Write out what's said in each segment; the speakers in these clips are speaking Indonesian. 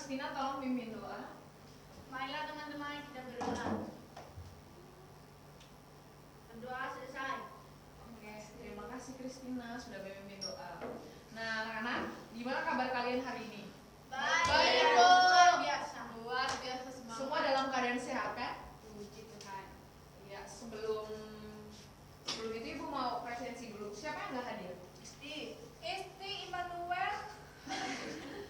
Kristina tolong pimpin doa. Marilah teman-teman kita berdoa. Berdoa selesai. Oke, terima kasih Kristina sudah memimpin doa. Nah, anak-anak, gimana kabar kalian hari ini? Baik, luar biasa. Luar biasa semangat. Semua dalam keadaan sehat kan? Puji Tuhan. Ya, sebelum itu Ibu mau presensi dulu. Siapa yang nggak hadir? Isti Immanuel,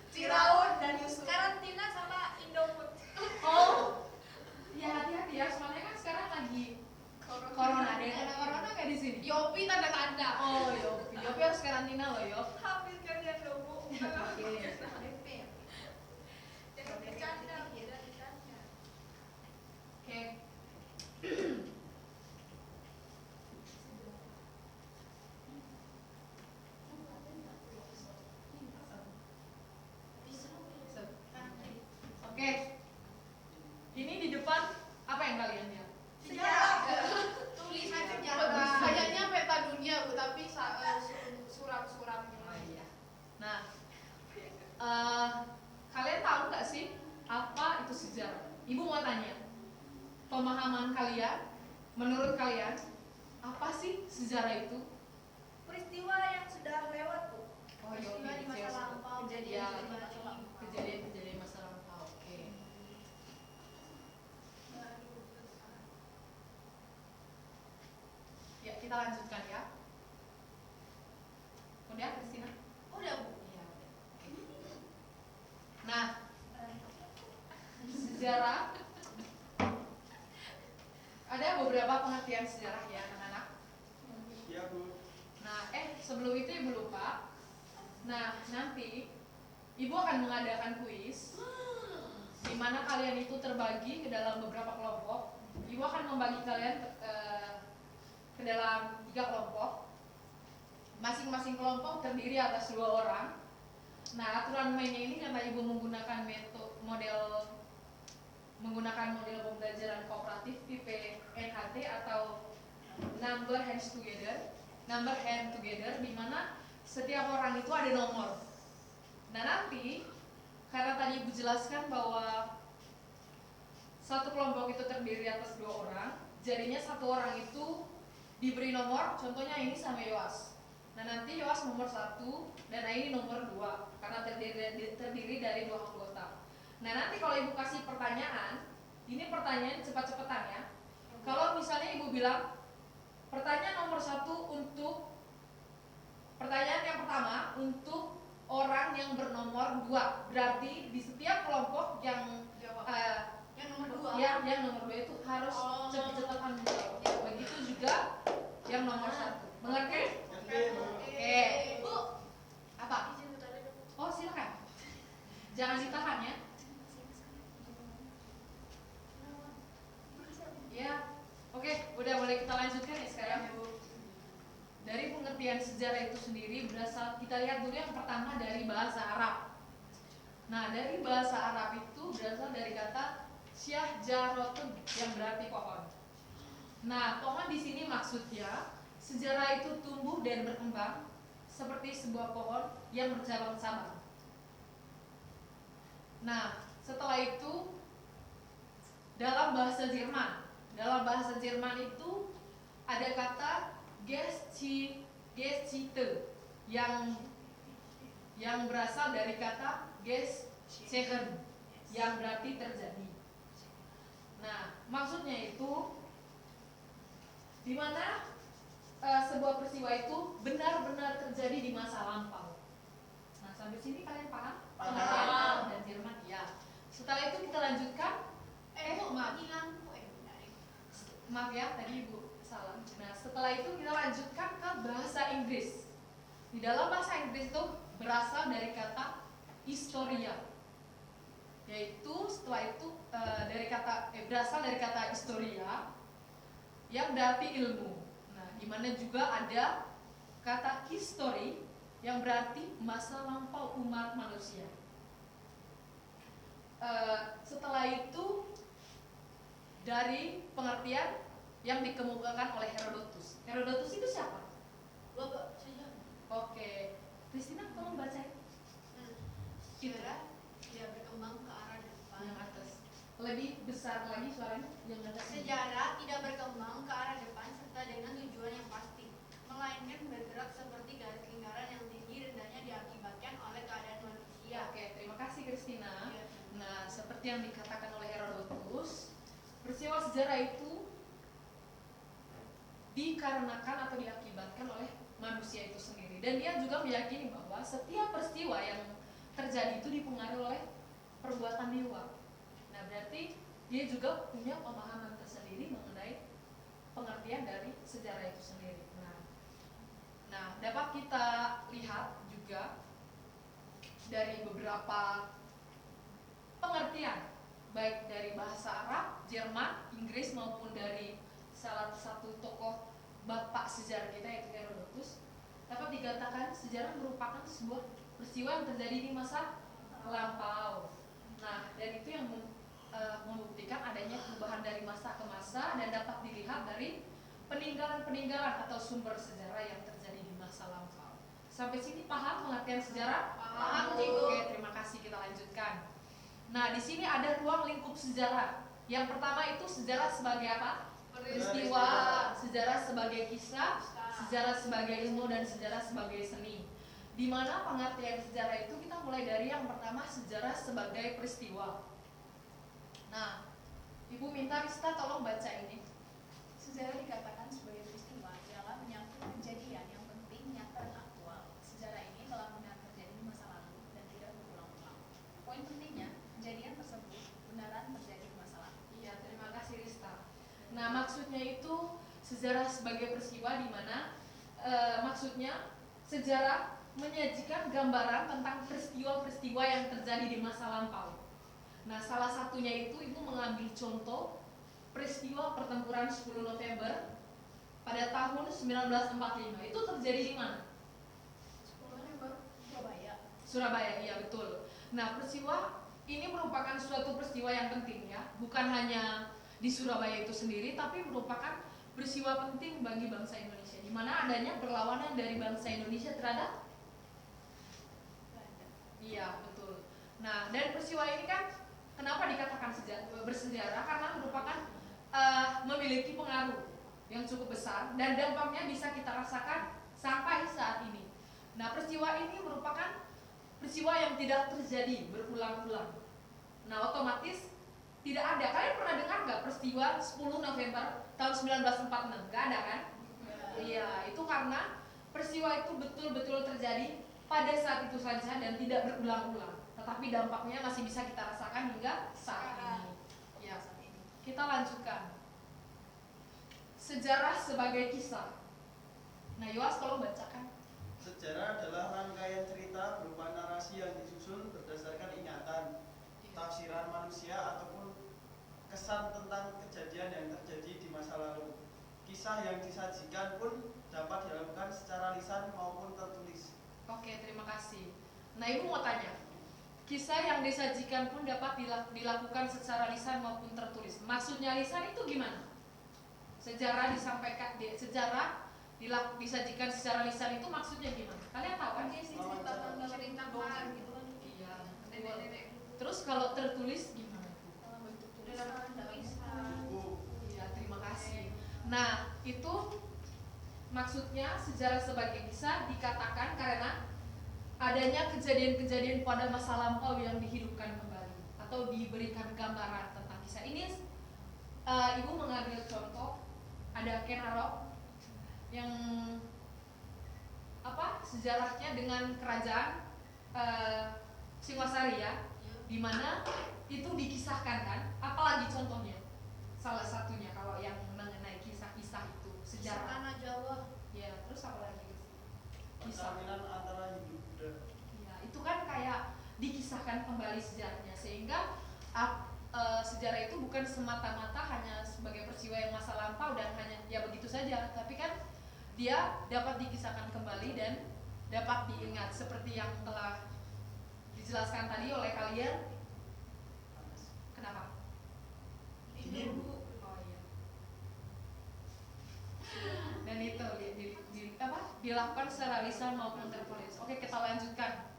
Ciraun dan Yusuf. karantina sama Indofood. Oh, ya hati-hati ya, soalnya kan sekarang lagi corona. Ada yang kena corona nggak di sini? Yopi tanda-tanda. Oh, Yopi harus karantina loh, Yop. Habis kerja dulu. Oke. Jangan bercanda, jangan bercanda. Oke. Oke. Ini di depan apa yang kalian lihat? Sejarah. Tulisan sejarah. Kayaknya peta dunia Bu, tapi suram-suram. Oh iya. Nah, kalian tahu nggak sih apa itu sejarah? Ibu mau tanya, pemahaman kalian, menurut kalian, apa sih sejarah itu? Peristiwa yang sudah lewat, Bu. Oh, Peristiwa di masa lampau. Kejadian masa lampau. Oke. Ya, kita lanjutkan ya. Udah, Kristina? Udah, Bu. Iya. Nah, sejarah ada beberapa pengertian sejarah ya anak-anak. Iya Bu. Nah, sebelum itu Ibu lupa. Nah, nanti Ibu akan mengadakan kuis di mana kalian itu terbagi ke dalam beberapa kelompok. Ibu akan membagi kalian ke dalam 3 kelompok. Masing-masing kelompok terdiri atas 2 orang. Nah, aturan mainnya ini karena Ibu menggunakan model pembelajaran kooperatif tipe NHT atau number hand together, di mana setiap orang itu ada nomor. Nah, nanti karena tadi Ibu jelaskan bahwa satu kelompok itu terdiri atas 2 orang, jadinya satu orang itu diberi nomor, contohnya ini sama Yoas. Nah, nanti Yoas nomor 1 dan ini nomor 2 karena terdiri dari 2 anggota. Nah, nanti kalau Ibu kasih pertanyaan, ini pertanyaan cepat-cepatan ya. Kalau misalnya Ibu bilang pertanyaan nomor 1 untuk pertanyaan yang pertama untuk orang yang bernomor 2, berarti di setiap kelompok yang nomor 2. yang nomor 2 itu harus cepat-cepatan menjawab. Begitu juga yang nomor 1. Mengerti? Oke. Bu, Apa? izin bertanya dong. Oh, silakan. Jangan ditahan ya. Ya. Oke, udah boleh kita lanjutkan ya sekarang, Bu. Dari pengertian sejarah itu sendiri berasal, kita lihat dulu yang pertama dari bahasa Arab. Nah, dari bahasa Arab itu berasal dari kata syahjaratun yang berarti pohon. Nah, pohon di sini maksudnya sejarah itu tumbuh dan berkembang seperti sebuah pohon yang bercabang-cabang. Nah, setelah itu dalam bahasa Jerman itu ada kata Geschichte yang berasal dari kata Geschehen yang berarti terjadi. Nah, maksudnya itu di mana sebuah peristiwa itu benar-benar terjadi di masa lampau. Nah, sampai sini kalian paham? Paham. Dan Jerman ya. Setelah itu kita lanjutkan. Maaf ya, tadi Ibu salah. Nah, setelah itu kita lanjutkan ke bahasa Inggris. Di dalam bahasa Inggris itu berasal dari kata historia, yaitu setelah itu berasal dari kata historia yang berarti ilmu. Nah, di mana juga ada kata history yang berarti masa lampau umat manusia. Setelah itu dari pengertian yang dikemukakan oleh Herodotus. Herodotus itu siapa? Bapak saja. Oke, Kristina tolong bacain. Sejarah tidak berkembang lebih besar lagi suaranya yang agak tinggi. Sejarah tidak berkembang ke arah depan serta dengan tujuan yang pasti, melainkan bergerak seperti garis lingkaran yang tinggi rendahnya diakibatkan oleh keadaan manusia. Oke, terima kasih Christina. Iya. Nah, seperti yang dikatakan oleh Herodotus, peristiwa sejarah itu dikarenakan atau diakibatkan oleh manusia itu sendiri. Dan dia juga meyakini bahwa setiap peristiwa yang terjadi itu dipengaruhi oleh perbuatan dewa. Nah, berarti dia juga punya pemahaman tersendiri mengenai pengertian dari sejarah itu sendiri. Nah, dapat kita lihat juga dari beberapa pengertian baik dari bahasa Arab, Jerman, Inggris maupun dari salah satu tokoh bapak sejarah kita yaitu Herodotus, dapat dikatakan sejarah merupakan sebuah peristiwa yang terjadi di masa lampau. Nah, dan itu yang membuktikan adanya perubahan dari masa ke masa dan dapat dilihat dari peninggalan-peninggalan atau sumber sejarah yang terjadi di masa lampau. Sampai sini paham pengertian sejarah? Paham, Cikgu. Oke, terima kasih, kita lanjutkan. Nah, di sini ada ruang lingkup sejarah. Yang pertama itu sejarah sebagai apa? Peristiwa, sejarah sebagai kisah, sejarah sebagai ilmu, dan sejarah sebagai seni. Di mana pengertian sejarah itu kita mulai dari yang pertama, sejarah sebagai peristiwa. Nah, Ibu minta Rista tolong baca ini. Sejarah dikatakan sebagai peristiwa ialah menyangkut kejadian yang penting, nyata, dan aktual. Sejarah ini telah benar terjadi di masa lalu dan tidak berulang-ulang. Poin pentingnya, kejadian tersebut benaran terjadi di masa lalu. Iya, terima kasih Rista. Nah, maksudnya itu sejarah sebagai peristiwa di mana maksudnya sejarah menyajikan gambaran tentang peristiwa-peristiwa yang terjadi di masa lampau. Nah, salah satunya itu Ibu mengambil contoh peristiwa pertempuran 10 November pada tahun 1945. Itu terjadi di mana? Surabaya. Surabaya, iya betul. Nah, peristiwa ini merupakan suatu peristiwa yang penting ya, bukan hanya di Surabaya itu sendiri, tapi merupakan peristiwa penting bagi bangsa Indonesia, di mana adanya perlawanan dari bangsa Indonesia terhadap iya, betul. Nah, dan peristiwa ini kan kenapa dikatakan bersejarah? Karena merupakan memiliki pengaruh yang cukup besar dan dampaknya bisa kita rasakan sampai saat ini. Nah, peristiwa ini merupakan peristiwa yang tidak terjadi berulang-ulang. Nah, otomatis tidak ada. Kalian pernah dengar nggak peristiwa 10 November tahun 1946? Nggak ada kan? Iya, itu karena peristiwa itu betul-betul terjadi pada saat itu saja dan tidak berulang-ulang. Tetapi dampaknya masih bisa kita rasakan hingga saat ini. Ya, kita lanjutkan. Sejarah sebagai kisah. Nah, Yoas tolong bacakan. Sejarah adalah rangkaian cerita berupa narasi yang disusun berdasarkan ingatan, tafsiran manusia ataupun kesan tentang kejadian yang terjadi di masa lalu. Kisah yang disajikan pun dapat dilakukan secara lisan maupun tertulis. Oke, terima kasih. Nah, Ibu mau tanya, kisah yang disajikan pun dapat dilakukan secara lisan maupun tertulis. Maksudnya lisan itu gimana? Sejarah disampaikan, disajikan secara lisan itu maksudnya gimana? Kalian tahu kan? Dia sih cerita tentang perintahan gitu kan. Iya. Nenek-nenek. Terus kalau tertulis gimana? Dalam bentuk Dalam tulisan. Buku. Iya, terima kasih. Nah, itu maksudnya sejarah sebagai kisah dikatakan karena adanya kejadian-kejadian pada masa lampau yang dihidupkan kembali atau diberikan gambaran tentang kisah ini. Ibu mengambil contoh ada Ken Arok yang sejarahnya dengan kerajaan Singosari ya, di mana itu dikisahkan kan, apalagi contohnya salah satunya kalau yang mengenai kisah-kisah itu sejarah Tanah Jawa. ya, terus apa lagi kisah Perkawinan antara Hindu Buddha. ya, itu kan kayak dikisahkan kembali sejarahnya sehingga sejarah itu bukan semata-mata hanya sebagai peristiwa yang masa lampau dan hanya ya begitu saja, tapi kan dia dapat dikisahkan kembali dan dapat diingat seperti yang telah dijelaskan tadi oleh kalian. Kenapa? Dingin. Oh iya. Dan itu dilakukan secara lisan maupun tertulis. Oke, kita lanjutkan.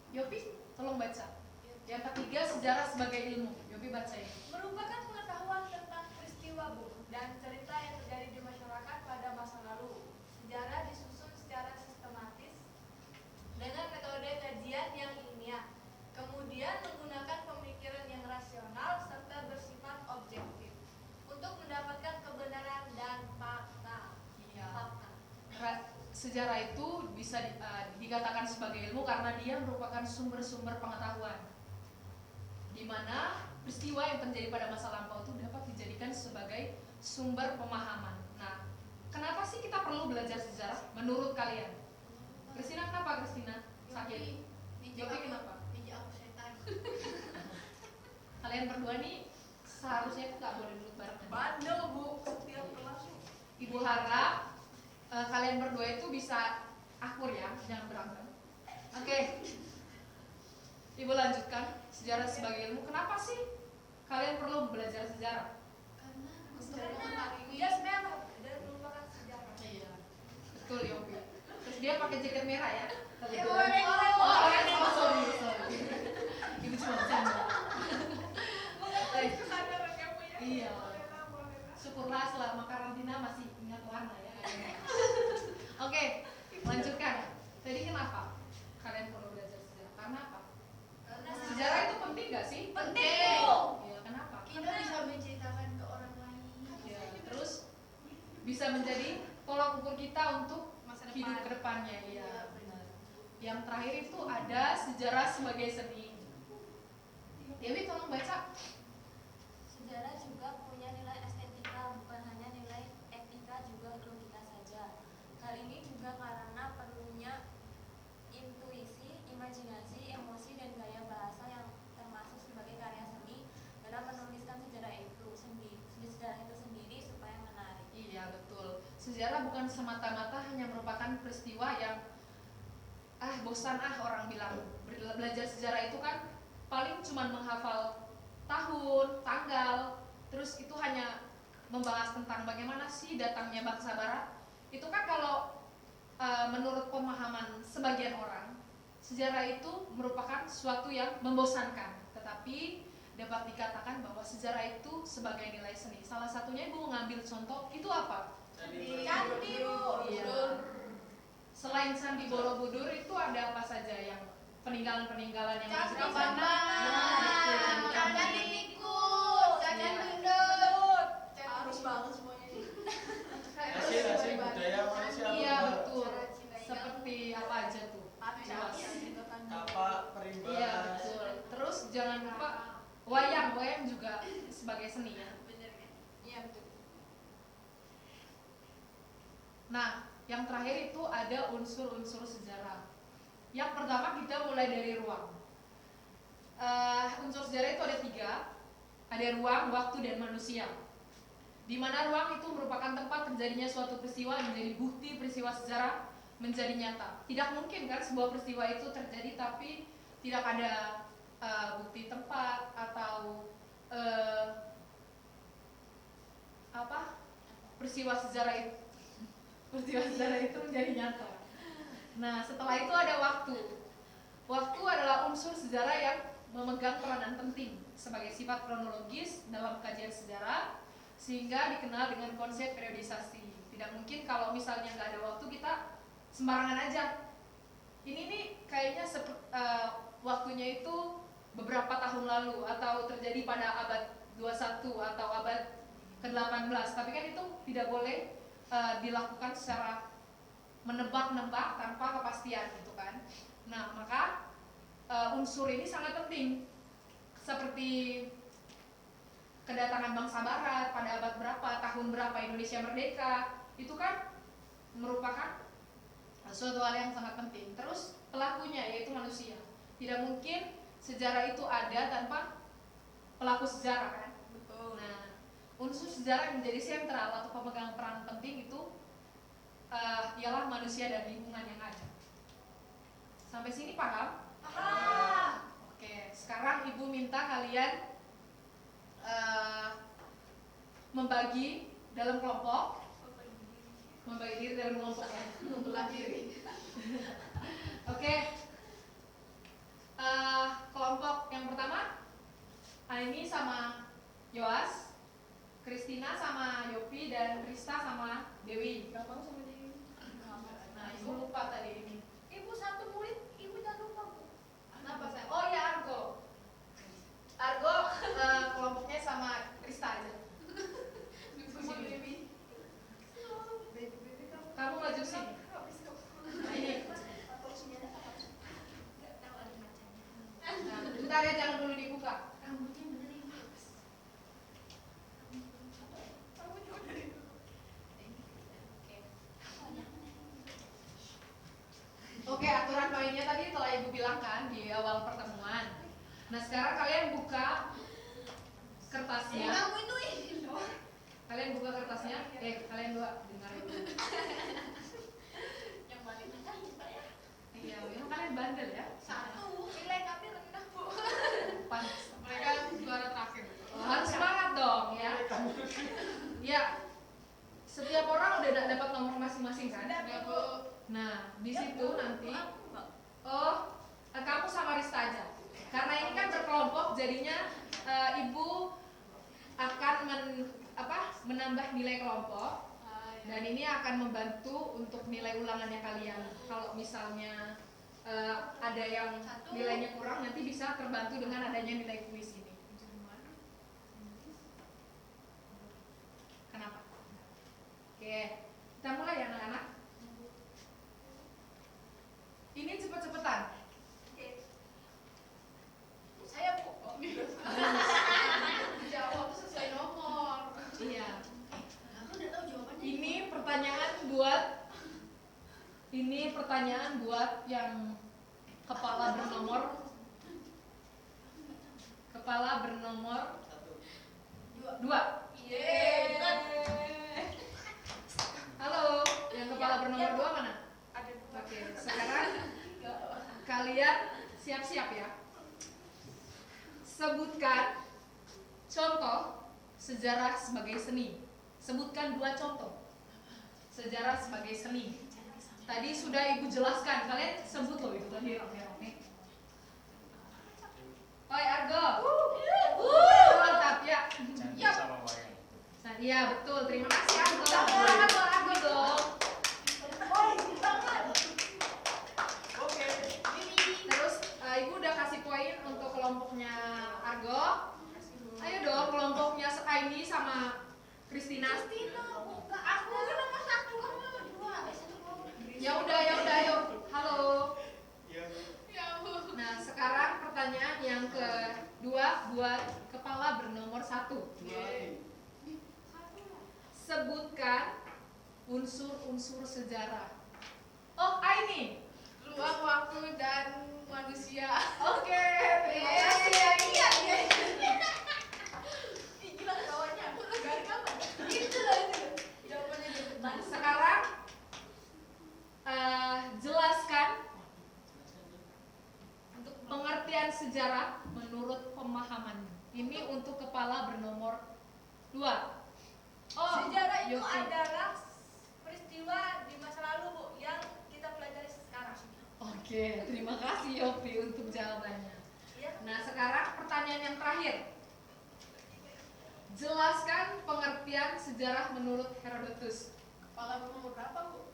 Yopi, tolong baca. Yang ketiga, sejarah sebagai ilmu. Yopi baca ini. Merupakan pengetahuan tentang peristiwa dan cerita yang terjadi di masyarakat pada masa lalu. Sejarah disusun secara sistematis dengan metode kajian yang ilmiah, kemudian menggunakan pemikiran yang rasional serta bersifat objektif untuk mendapatkan kebenaran dan fakta. Iya. Fakta. Sejarah itu bisa dikatakan sebagai ilmu karena dia merupakan sumber-sumber pengetahuan, di mana peristiwa yang terjadi pada masa lampau itu dapat dijadikan sebagai sumber pemahaman. Nah, kenapa sih kita perlu belajar sejarah? Menurut kalian? Kristina, kenapa Kristina? Sakit. Yopi kenapa? Pinjam aku setan. Kalian berdua nih seharusnya itu nggak boleh duduk bareng. Bandel Bu, setiap kelas. Ibu harap kalian berdua itu bisa akur ya, jangan berantem. Oke. Ibu lanjutkan, sejarah sebagai ilmu. Kenapa sih kalian perlu belajar sejarah? Karena dia sebenarnya dan merupakan sejarah. Iya. Betul Yopi. Terus dia pakai jaket merah ya? Ya, boleh. Oh, sorry. Ibu cuma bercanda. Iya. Syukurlah selama karantina masih ingat warna ya. Oke, lanjutkan. Tadi kenapa kalian perlu belajar sejarah? Karena apa? Karena Sejarah itu penting gak sih? Penting. Iya, kenapa? kita bisa menceritakan ke orang lain. Ya, terus bisa menjadi tolak ukur kita untuk Masa depan. hidup ke depannya. Iya, Iya, benar. Yang terakhir itu ada sejarah sebagai seni. Dewi tolong baca. Sejarah juga punya nilai estetika, bukan hanya nilai etika, juga logika saja. Hal ini juga karena perlunya intuisi, imajinasi, emosi, dan gaya bahasa yang termasuk sebagai karya seni dalam menuliskan sejarah itu sendiri supaya menarik. Iya, betul. Sejarah bukan semata-mata hanya merupakan peristiwa yang bosan orang bilang. Belajar sejarah itu kan paling cuma menghafal tahun, tanggal, terus itu hanya membahas tentang bagaimana sih datangnya bangsa barat. Itu kan kalau menurut pemahaman sebagian orang, sejarah itu merupakan sesuatu yang membosankan. Tetapi dapat dikatakan bahwa sejarah itu sebagai nilai seni. Salah satunya Ibu mengambil contoh, itu apa? Candi Bu. Iya. Selain Candi Borobudur itu ada apa saja yang peninggalan-peninggalan yang Candi masih di sana? Prambanan, Candi Candi Tikus, Candi Gendut. Harus banget semuanya ini. Hasil budaya manusia Iya, purba. betul. Cara cinta yang Seperti apa aja tuh? Jelas. Kapak, perimbas. Iya, betul. Terus jangan lupa wayang juga sebagai seni ya. bener kan? Iya betul. Nah, yang terakhir itu ada unsur-unsur sejarah. Yang pertama kita mulai dari ruang. Unsur sejarah itu ada 3. Ada ruang, waktu, dan manusia. Di mana ruang itu merupakan tempat terjadinya suatu peristiwa yang menjadi bukti peristiwa sejarah menjadi nyata. Tidak mungkin kan sebuah peristiwa itu terjadi tapi tidak ada bukti tempat atau peristiwa sejarah itu menjadi nyata. Nah, setelah itu ada waktu. Waktu adalah unsur sejarah yang memegang peranan penting sebagai sifat kronologis dalam kajian sejarah, sehingga dikenal dengan konsep periodisasi. Tidak mungkin kalau misalnya nggak ada waktu kita sembarangan aja. Ini nih kayaknya waktunya itu beberapa tahun lalu atau terjadi pada abad 21 atau abad ke-18. Tapi kan itu tidak boleh dilakukan secara menebak-nebak tanpa kepastian gitu kan. Nah, maka unsur ini sangat penting. Seperti kedatangan bangsa barat pada abad berapa, tahun berapa Indonesia merdeka, itu kan merupakan suatu hal yang sangat penting. Terus pelakunya yaitu manusia. Tidak mungkin sejarah itu ada tanpa pelaku sejarah kan. Betul. Nah, unsur sejarah yang menjadi sentral atau pemegang peran penting itu ialah manusia dan lingkungan yang ada. Sampai sini paham? Paham. Oke, sekarang Ibu minta kalian membagi dalam kelompok, membagi diri dalam kelompok ya, membelah diri. Oke, kelompok yang pertama Bentar ya, jangan dulu dibuka. Rambutnya bener ibu. Rambutnya udah dibuka. Oke, aturan mainnya tadi telah Ibu bilang kan di awal pertemuan. Nah, sekarang kalian buka kertasnya. Kamu itu Kalian buka kertasnya. Kalian dua dengar itu. Yang paling rendah kita ya. Iya, memang kalian bandel ya. Satu. Nilai kami rendah, Bu. Pantes. Mereka juara terakhir. Harus semangat dong ya. Ya. Setiap orang udah dapat nomor masing-masing kan? Ya, Bu. Nah, di situ nanti kamu sama Rista aja. Karena ini kan berkelompok, jadinya Ibu akan menambah nilai kelompok. Dan ini akan membantu untuk nilai ulangannya kalian. Kalau misalnya ada yang nilainya kurang, nanti bisa terbantu dengan adanya nilai kuis ini. Kenapa? Oke, kita mulai ya anak-anak. Ini cepet-cepetan. Saya, Bu. Jawab sesuai nomor. Iya. Aku udah tahu jawabannya. Ini pertanyaan buat yang kepala bernomor 2. Halo, yang kepala bernomor 2 mana? Ada dua. Oke, sekarang kalian siap-siap ya. Sebutkan contoh sejarah sebagai seni. Sebutkan 2 contoh sejarah sebagai seni. Tadi sudah Ibu jelaskan, kalian sebut loh itu tadi rame-rame. Oi Argo. Mantap ya. Cantik sama wayang. Nah, iya betul. Terima kasih Argo. Silakan buat Argo dong. Oke. Terus Ibu udah kasih poin untuk kelompoknya Argo. Ayo dong kelompoknya Aini sama Kristina. Aku kan nomor 1, kamu nomor 2. Ya udah ayo. Halo. Ya. Ya, Bu. Nah, sekarang pertanyaan yang kedua buat kepala bernomor 1. Sebutkan unsur-unsur sejarah. Oh, Aini. Ruang, waktu, dan manusia. Oke, terima kasih Aini. Gila ketawanya. Dari kapan? Itu lah itu. Jawabannya di depan. Sekarang jelaskan untuk pengertian sejarah menurut pemahaman. Ini untuk kepala bernomor 2. Sejarah itu Yofi. adalah peristiwa di masa lalu, Bu, yang kita pelajari sekarang. Oke, terima kasih Yofi untuk jawabannya. Iya. Nah, sekarang pertanyaan yang terakhir. Jelaskan pengertian sejarah menurut Herodotus. Kepala bernomor berapa, Bu?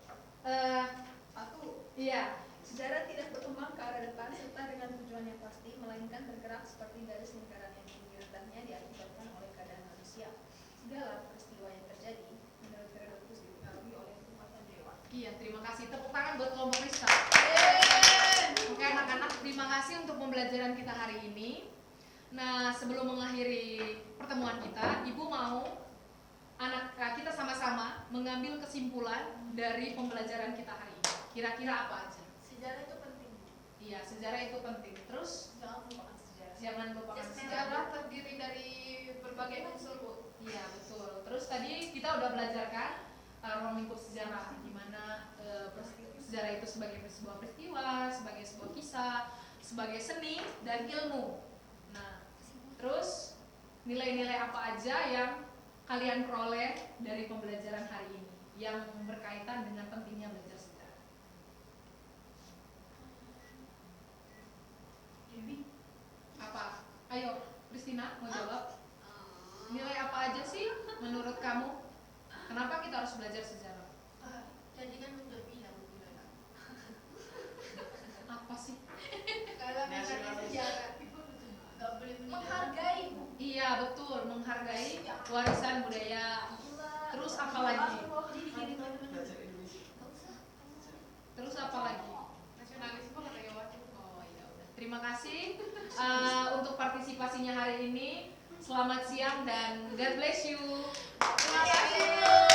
Satu. Iya. Sejarah tidak berkembang ke arah depan serta dengan tujuan yang pasti, melainkan bergerak seperti garis lingkaran yang tinggi rendahnya diakibatkan oleh keadaan manusia. Segala peristiwa yang terjadi menurut Herodotus dipengaruhi oleh kekuatan dewa. Iya, terima kasih. Tepuk tangan buat kelompok Rista. Oke anak-anak, terima kasih untuk pembelajaran kita hari ini. Nah, sebelum mengakhiri pertemuan kita, Ibu mau kita sama-sama mengambil kesimpulan dari pembelajaran kita hari ini. Kira-kira apa aja? Sejarah itu penting. Iya, sejarah itu penting. Terus Jangan lupakan sejarah. jangan lupakan sejarah. Sejarah terdiri dari berbagai unsur, Bu. Iya, betul. Terus tadi kita udah belajarkan ruang lingkup sejarah, di mana sejarah itu sebagai sebuah peristiwa, sebagai sebuah kisah, sebagai seni dan ilmu. Nah, terus nilai-nilai apa aja yang kalian peroleh dari pembelajaran hari ini yang berkaitan dengan pentingnya belajar sejarah? Apa? Ayo, Kristina mau jawab. Nilai apa aja sih menurut kamu? Kenapa kita harus belajar sejarah? Tadi kan udah bilang gimana? Apa sih? Kalau misalnya sejarah, Gak boleh Menghargai, Bu. Iya betul, menghargai warisan budaya. Terus apa lagi? Belajar Indonesia. Terus apa lagi? nasionalisme katanya wajib. Oh iya udah. Terima Terima kasih untuk partisipasinya hari ini. Selamat siang dan God bless you. Terima kasih.